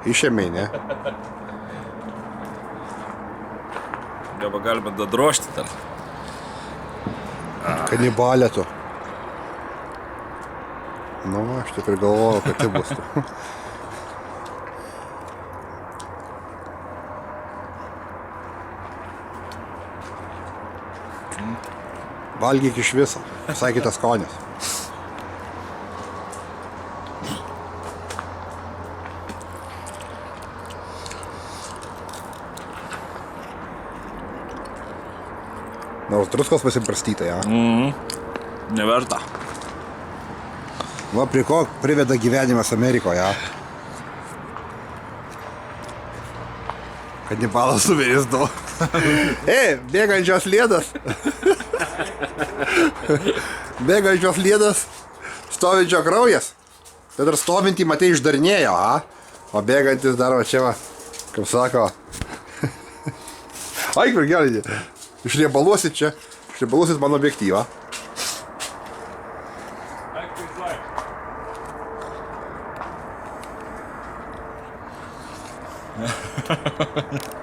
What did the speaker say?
Išėmei, ne? Gaba galime dadrošti dar. Kanibalė tu. Nu, aš taip ir galvojau, kad tai bus tu. Valgyk iš viso. Visai kitas skonis. Nors druskos pasiprastyta, ja. Neverta. Va, prie ko priveda gyvenimas Amerikoje, ja. Kanibalas suveris du. Ei, bėgančios liedas. Bėgančios liedas, stovinčio kraujas. Tai dar stovintį matei išdarinėjo, a? O bėgantis dar va čia va, kaip sako. Ai, kur gerai. Išriebaluosit čia, išriebaluosit mano objektyvą. Ha ha ha ha.